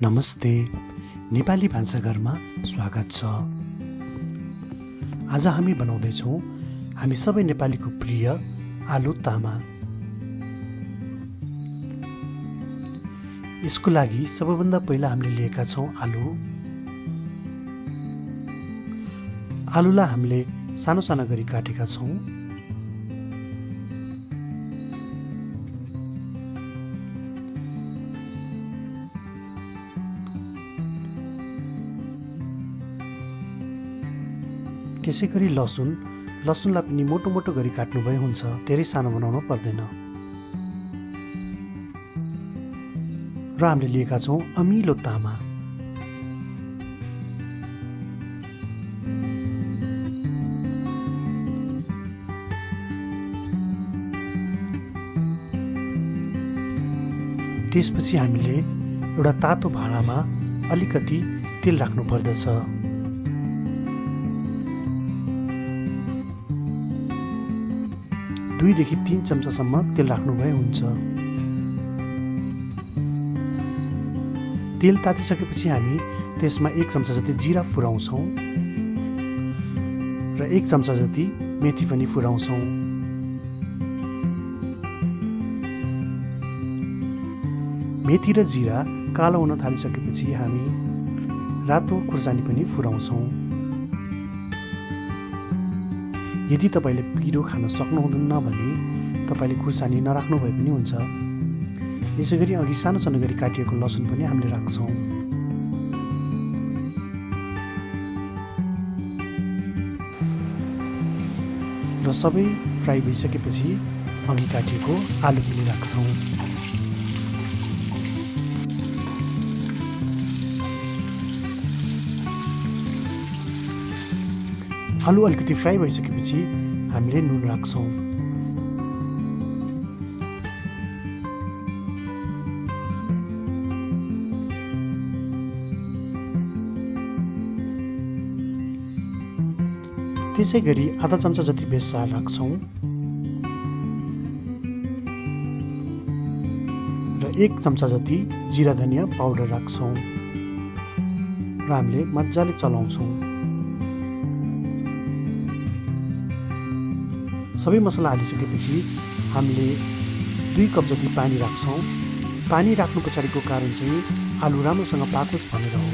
नमस्ते, नेपाली भान्साघरमा स्वागत छ। आज हामी बनाउँदैछौँ हामी सबै नेपालीको प्रिय आलु-तामा। यसको लागि सबैभन्दा पहिला हामीले लिएका छौँ आलुलाई हामीले सानो सानो गरी काटेका छौँ। त्यसै गरी लसुनलाई पनि मोटो मोटो गरी काट्नुभए हुन्छ, धेरै सानो बनाउनु पर्दैन। र हामीले लिएका छौँ अमिलो तामा। त्यसपछि हामीले एउटा तातो भाँडामा अलिकति तेल राख्नु पर्दछ। 2 देखि 3 चम्चासम्म तेल राख्नुभए हुन्छ। तेल तातिसकेपछि हामी त्यसमा 1 चम्चा जति जिरा फुराउँछौँ र 1 चम्चा जति मेथी पनि फुराउँछौँ। मेथी र जिरा कालो हुन थालिसकेपछि हामी रातो खुर्सानी पनि फुराउँछौँ। यदि तपाईँले पिरो खान सक्नुहुँदैन भने तपाईँले खुर्सानी नराख्नु भए पनि हुन्छ। यसै गरी अघि सानो सानो गरी काटिएको लसुन पनि हामीले राख्छौँ। र सबै फ्राई भइसकेपछि अघि काटिएको आलु पनि राख्छौँ। आलु अलिकति फ्राई भइसकेपछि हामीले नुन राख्छौँ। त्यसै गरी आधा चम्चा जति बेसार राख्छौँ र 1 चम्चा जति जिरा धनिया पाउडर राख्छौँ र हामीले मजाले चलाउँछौँ। सबै मसला हालिसकेपछि हामीले 2 कप जति पानी राख्छौँ। पानी राख्नु पछाडिको कारण चाहिँ आलु राम्रोसँग पाकोस् भनेर हो।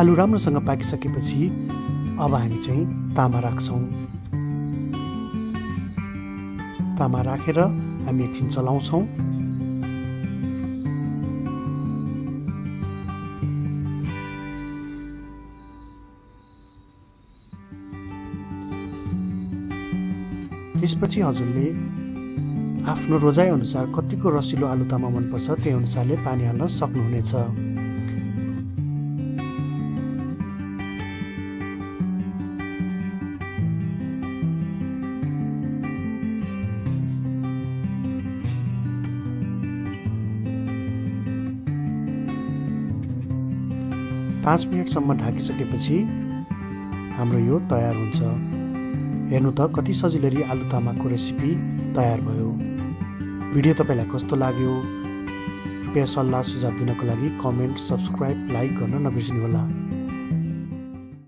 आलु राम्रोसँग पाकिसकेपछि अब हामी चाहिँ तामा राख्छौँ। तामा राखेर हामी एकछिन चलाउँछौँ। त्यसपछि हजुरले आफ्नो रोजाइ अनुसार कतिको रसिलो आलु-तामा मनपर्छ त्यही अनुसारले पानी हाल्न सक्नुहुनेछ। पाँच मिनटसम्म ढाकिसकेपछि हाम्रो यो तयार हुन्छ। हेर्नु त कति सजिलै आलु-तामाको रेसिपी तयार भयो। भिडियो तपाईँलाई कस्तो लाग्यो? कृपया सल्लाह सुझाव दिनको लागि कमेन्ट, सब्स्क्राइब, लाइक गर्न नबिर्सिनुहोला।